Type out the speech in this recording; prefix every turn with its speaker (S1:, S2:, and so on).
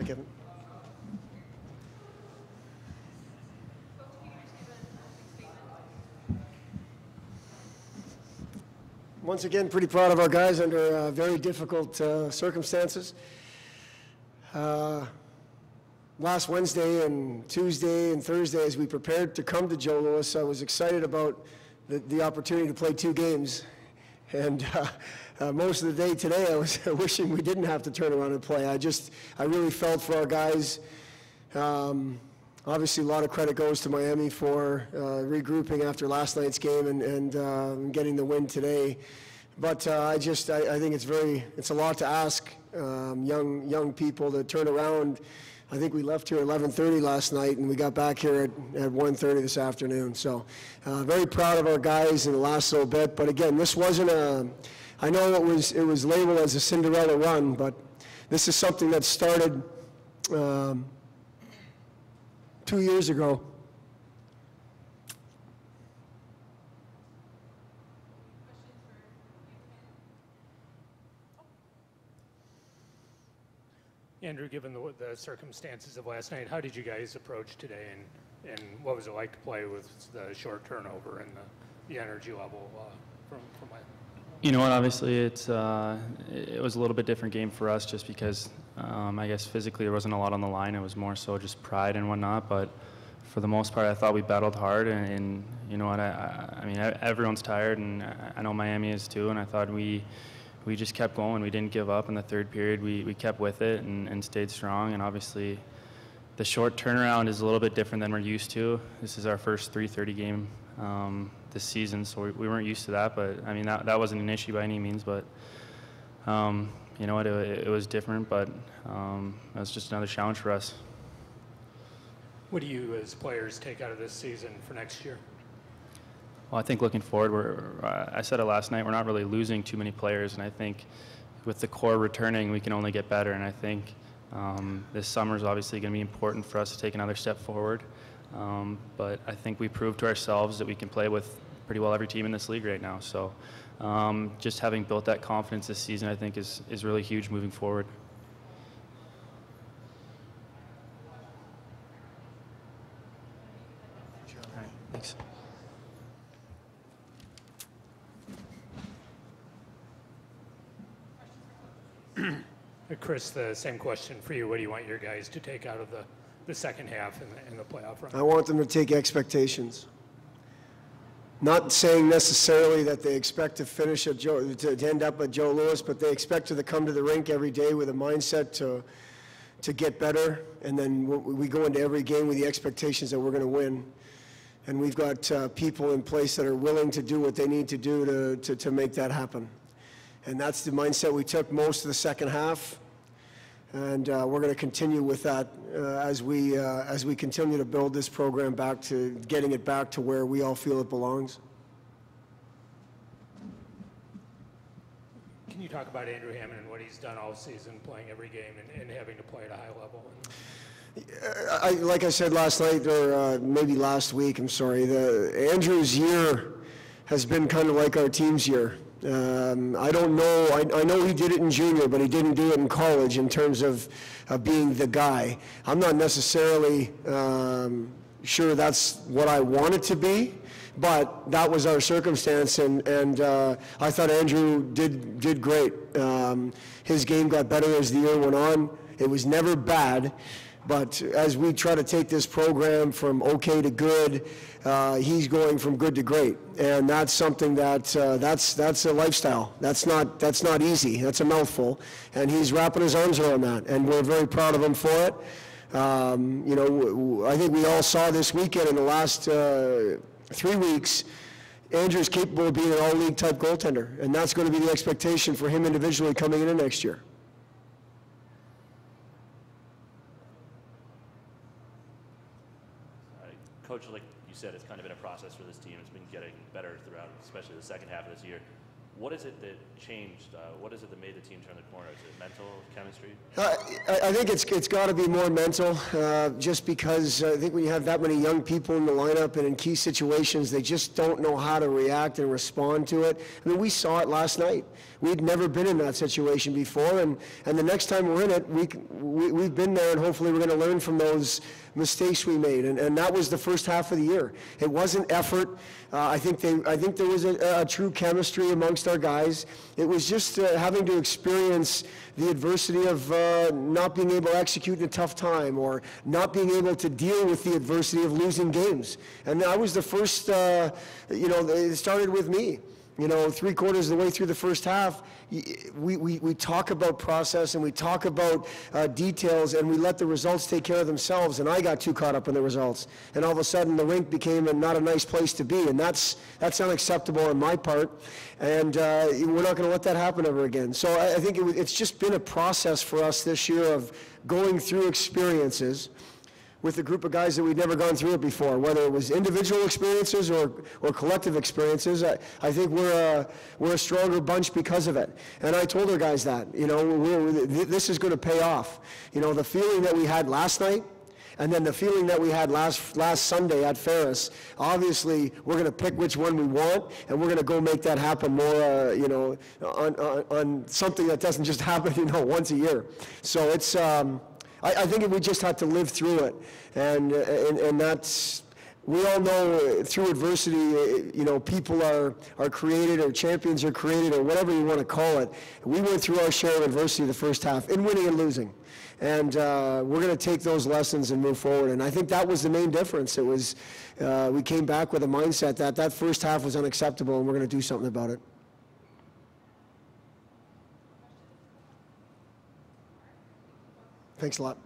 S1: Hi, Kevin. Once again, pretty proud of our guys under very difficult circumstances. Last Wednesday and Tuesday and Thursday, as we prepared to come to Joe Louis, I was excited about the opportunity to play 2 games. And most of the day today, I was wishing we didn't have to turn around and play. I really felt for our guys. Obviously, a lot of credit goes to Miami for regrouping after last night's game and getting the win today. But I think it's a lot to ask young people to turn around. I think we left here at 11:30 last night, and we got back here at 1:30 this afternoon. So very proud of our guys in the last little bit. But again, this wasn't I know it was labeled as a Cinderella run, but this is something that started 2 years ago.
S2: Andrew, given the circumstances of last night, how did you guys approach today, and what was it like to play with the short turnover and the energy level from last night?
S3: You know what, obviously it was a little bit different game for us just because I guess physically there wasn't a lot on the line. It was more so just pride and whatnot, but for the most part I thought we battled hard, and you know what, I mean everyone's tired, and I know Miami is too, and I thought we just kept going. We didn't give up in the third period. We kept with it and stayed strong, and obviously the short turnaround is a little bit different than we're used to. This is our first 3:30 game this season, so we weren't used to that, but I mean that wasn't an issue by any means, but you know what, it was different, but it was just another challenge for us.
S2: What do you as players take out of this season for next year?
S3: Well, I think looking forward, I said it last night, we're not really losing too many players, and I think with the core returning, we can only get better, and I think this summer is obviously going to be important for us to take another step forward, but I think we proved to ourselves that we can play with pretty well every team in this league right now, so just having built that confidence this season, I think is really huge moving forward. All right, thanks.
S2: Chris, the same question for you. What do you want your guys to take out of the second half in the playoff run?
S1: I want them to take expectations. Not saying necessarily that they expect to finish to end up at Joe Louis, but they expect to come to the rink every day with a mindset to get better, and then we go into every game with the expectations that we're going to win. And we've got people in place that are willing to do what they need to do to make that happen. And that's the mindset we took most of the second half, and we're going to continue with that as we continue to build this program back to getting it back to where we all feel it belongs.
S2: Can you talk about Andrew Hammond and what he's done all season, playing every game and having to play at a high level?
S1: Like I said last night, or maybe last week, I'm sorry, Andrew's year has been kind of like our team's year. I don't know, I know he did it in junior, but he didn't do it in college in terms of being the guy. I'm not necessarily sure that's what I want it to be, but that was our circumstance, and I thought Andrew did great. His game got better as the year went on. It was never bad. But as we try to take this program from okay to good, he's going from good to great, and that's something that's a lifestyle. That's not easy. That's a mouthful, and he's wrapping his arms around that, and we're very proud of him for it. You know, I think we all saw this weekend in the last 3 weeks, Andrew's capable of being an all-league type goaltender, and that's going to be the expectation for him individually coming into next year.
S4: Coach, like you said, it's kind of been a process for this team. It's been getting better throughout, especially the second half of this year. What is it that changed? What is it that made the team turn the corner? Is it mental chemistry?
S1: I think it's got to be more mental, just because I think when you have that many young people in the lineup and in key situations, they just don't know how to react and respond to it. I mean, we saw it last night. We'd never been in that situation before, and the next time we're in it, we've been there, and hopefully we're going to learn from those mistakes we made, and that was the first half of the year. It wasn't effort. I think there was a true chemistry amongst our guys. It was just having to experience the adversity of not being able to execute in a tough time, or not being able to deal with the adversity of losing games. And I was the first, it started with me. You know, 3/4 of the way through the first half, we talk about process and we talk about details, and we let the results take care of themselves, and I got too caught up in the results. And all of a sudden, the rink became not a nice place to be, and that's unacceptable on my part, and we're not going to let that happen ever again. So I think it's just been a process for us this year of going through experiences with a group of guys that we'd never gone through it before, whether it was individual experiences or collective experiences. I think we're a stronger bunch because of it. And I told our guys that, this is going to pay off. You know, the feeling that we had last night, and then the feeling that we had last Sunday at Ferris, obviously we're going to pick which one we want, and we're going to go make that happen more, on something that doesn't just happen, once a year. So it's, I think we just had to live through it, and that's, we all know through adversity, people are created, or champions are created, or whatever you want to call it. We went through our share of adversity the first half, in winning and losing, and we're going to take those lessons and move forward. And I think that was the main difference. It was we came back with a mindset that first half was unacceptable, and we're going to do something about it. Thanks a lot.